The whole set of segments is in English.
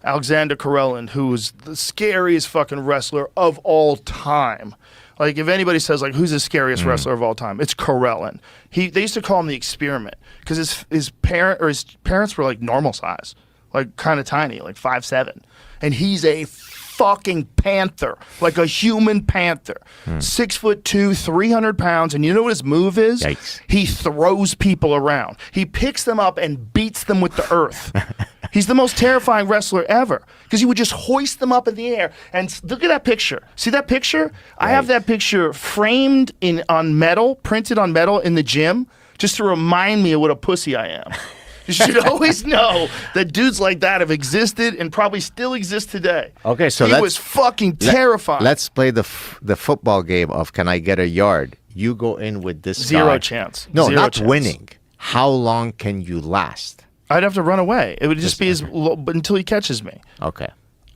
Aleksandr Karelin, who was the scariest fucking wrestler of all time. Like, if anybody says, like, who's the scariest wrestler of all time, it's Karelin. They used to call him the Experiment because his parents were, like, normal size, like, kind of tiny, like 5'7". And he's a fucking panther, like a human panther. 6'2", 300 pounds. And you know what his move is? Yikes. He throws people around. He picks them up and beats them with the earth. He's the most terrifying wrestler ever because he would just hoist them up in the air. And look at that picture. See that picture? Right. I have that picture framed on metal, printed on metal in the gym, just to remind me of what a pussy I am. You should always know that dudes like that have existed and probably still exist today. Okay, so he was fucking terrifying. Let's play the football game of can I get a yard? You go in with this Zero guy. chance. No, Zero not chance. winning. How long can you last? I'd have to run away. It would just be until he catches me. Okay.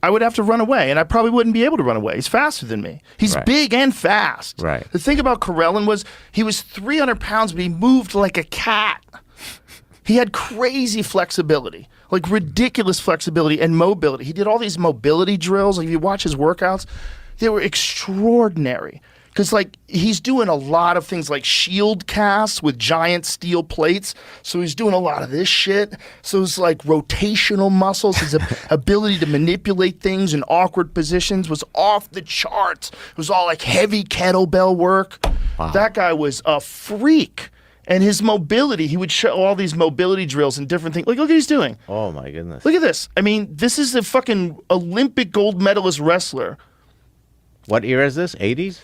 I would have to run away, and I probably wouldn't be able to run away. He's faster than me. He's big and fast. Right. The thing about Karelin was he was 300 pounds, but he moved like a cat. He had crazy flexibility, like ridiculous flexibility and mobility. He did all these mobility drills. Like, if you watch his workouts, they were extraordinary. Because, like, he's doing a lot of things like shield casts with giant steel plates. So he's doing a lot of this shit. So it's like rotational muscles. His ability to manipulate things in awkward positions was off the charts. It was all like heavy kettlebell work. Wow. That guy was a freak. And his mobility, he would show all these mobility drills and different things. Like, look what he's doing. Oh, my goodness. Look at this. I mean, this is a fucking Olympic gold medalist wrestler. What era is this? 80s?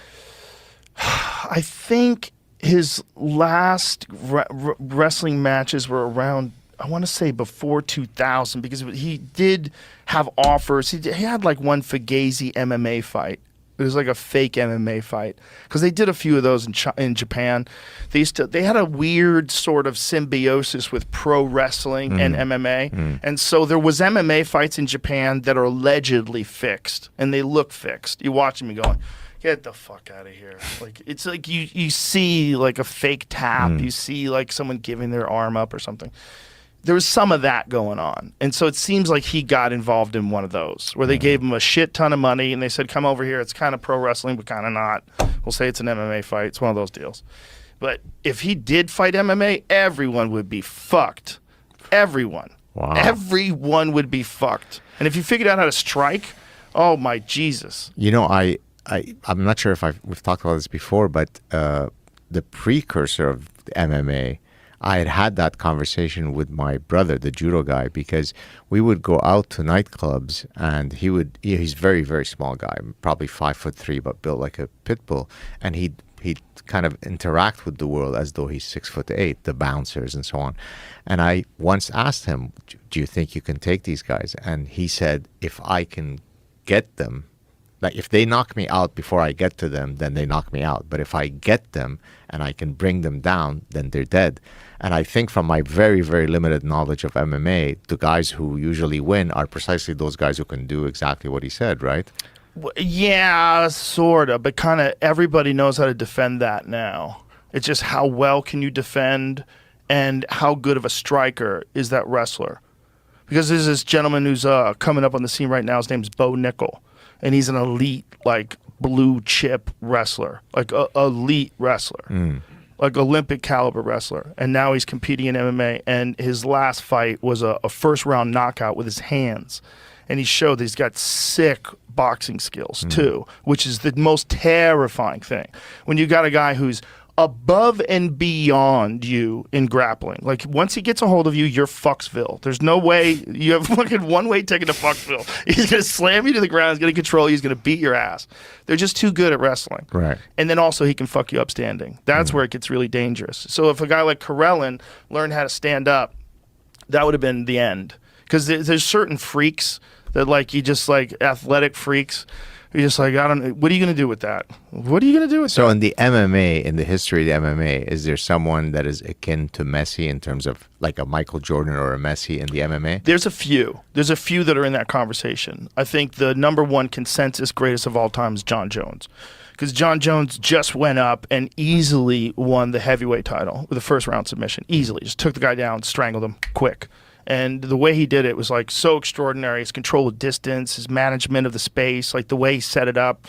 I think his last wrestling matches were around, I want to say before 2000, because he did have offers. He had like one Fugazi MMA fight. It was like a fake MMA fight because they did a few of those in Japan. They had a weird sort of symbiosis with pro wrestling and MMA, and so there was MMA fights in Japan that are allegedly fixed, and they look fixed. You watch them, you going, get the fuck out of here. Like, it's like you see like a fake tap. You see like someone giving their arm up or something. There was some of that going on. And so it seems like he got involved in one of those where they gave him a shit ton of money and they said, come over here. It's kind of pro wrestling, but kind of not. We'll say it's an MMA fight. It's one of those deals. But if he did fight MMA, everyone would be fucked. Everyone. Wow. Everyone would be fucked. And if you figured out how to strike, oh my Jesus. You know, I'm not sure if we've talked about this before, but the precursor of the MMA, I had that conversation with my brother, the judo guy, because we would go out to nightclubs and he's very, very small guy, probably 5'3", but built like a pit bull. And he'd kind of interact with the world as though he's 6'8", the bouncers and so on. And I once asked him, do you think you can take these guys? And he said, if I can get them, like if they knock me out before I get to them, then they knock me out. But if I get them and I can bring them down, then they're dead. And I think from my very, very limited knowledge of MMA, the guys who usually win are precisely those guys who can do exactly what he said, right? Yeah, sort of. But kind of everybody knows how to defend that now. It's just how well can you defend and how good of a striker is that wrestler. Because there's this gentleman who's coming up on the scene right now. His name's Bo Nickel. And he's an elite, like, blue chip wrestler, like elite wrestler, like Olympic caliber wrestler. And now he's competing in MMA. And his last fight was a first round knockout with his hands. And he showed that he's got sick boxing skills too, which is the most terrifying thing. When you got a guy who's above and beyond you in grappling. Like, once he gets a hold of you, you're Fucksville. There's no way. You have fucking one-way ticket to Fucksville. He's going to slam you to the ground. He's going to control you. He's going to beat your ass. They're just too good at wrestling. Right. And then also he can fuck you up standing. That's where it gets really dangerous. So if a guy like Karelin learned how to stand up, that would have been the end. Because there's certain freaks that, like, you just, like, athletic freaks. You're just like, I don't know. What are you going to do with that? What are you going to do with that? So in the MMA, in the history of the MMA, is there someone that is akin to Messi in terms of like a Michael Jordan or a Messi in the MMA? There's a few. There's a few that are in that conversation. I think the number one consensus greatest of all time is John Jones. Because John Jones just went up and easily won the heavyweight title with a first round submission. Easily. Just took the guy down, strangled him quick. And the way he did it was like so extraordinary. His control of distance, his management of the space, like the way he set it up.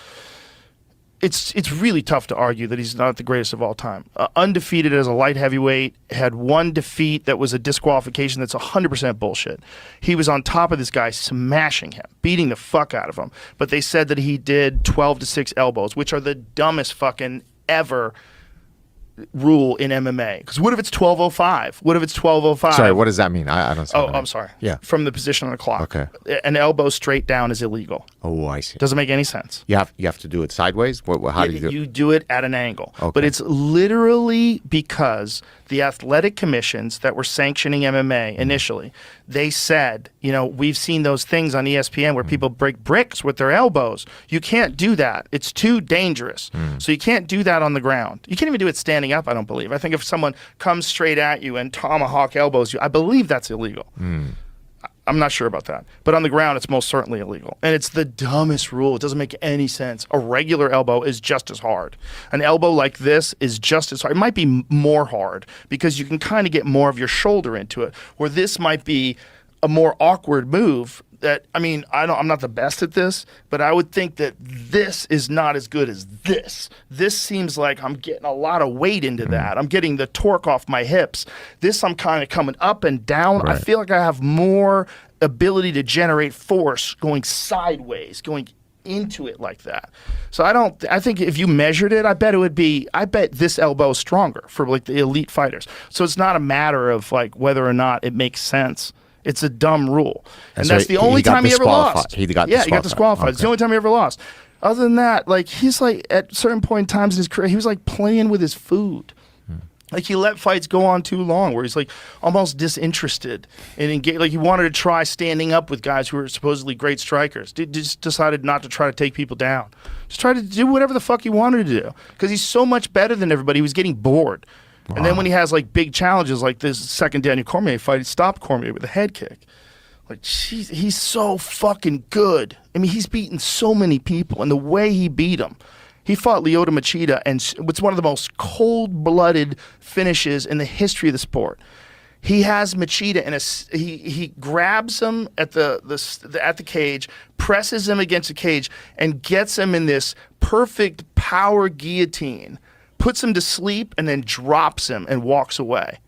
It's really tough to argue that he's not the greatest of all time. Undefeated as a light heavyweight, had one defeat that was a disqualification that's 100% bullshit. He was on top of this guy, smashing him, beating the fuck out of him. But they said that he did 12-6 elbows, which are the dumbest fucking ever rule in MMA. Because what if it's 12:05? What if it's 12:05? Sorry, what does that mean? I don't see. Oh, I'm sorry. Yeah. From the position on the clock. Okay. An elbow straight down is illegal. Oh, I see. Doesn't make any sense. You have to do it sideways? How do you do it? You do it at an angle. Okay. But it's literally because the athletic commissions that were sanctioning MMA initially, they said, we've seen those things on ESPN where people break bricks with their elbows. You can't do that. It's too dangerous. So you can't do that on the ground. You can't even do it standing up, I don't believe. I think if someone comes straight at you and tomahawk elbows you, I believe that's illegal. I'm not sure about that. But on the ground, it's most certainly illegal. And it's the dumbest rule. It doesn't make any sense. A regular elbow is just as hard. An elbow like this is just as hard. It might be more hard because you can kind of get more of your shoulder into it, where this might be a more awkward move that, I'm not the best at this, but I would think that this is not as good as this. This seems like I'm getting a lot of weight into that. I'm getting the torque off my hips. This, I'm kind of coming up and down. Right. I feel like I have more ability to generate force going sideways, going into it like that. So I think if you measured it, I bet this elbow is stronger for like the elite fighters. So it's not a matter of like whether or not it makes sense. It's a dumb rule. And so that's the only time he ever lost. He got he got disqualified. Okay. It's the only time he ever lost. Other than that, like he's like at certain point in times in his career, he was like playing with his food. Like he let fights go on too long where he's like almost disinterested and engaged. Like he wanted to try standing up with guys who were supposedly great strikers. Just decided not to try to take people down. Just try to do whatever the fuck he wanted to do because he's so much better than everybody. He was getting bored. Wow. And then when he has like big challenges like this second Daniel Cormier fight, he stopped Cormier with a head kick. Like, jeez, he's so fucking good. He's beaten so many people, and the way he beat them. He fought Lyoto Machida, and it's one of the most cold-blooded finishes in the history of the sport. He has Machida, and he grabs him at the cage, presses him against the cage, and gets him in this perfect power guillotine, puts him to sleep, and then drops him and walks away.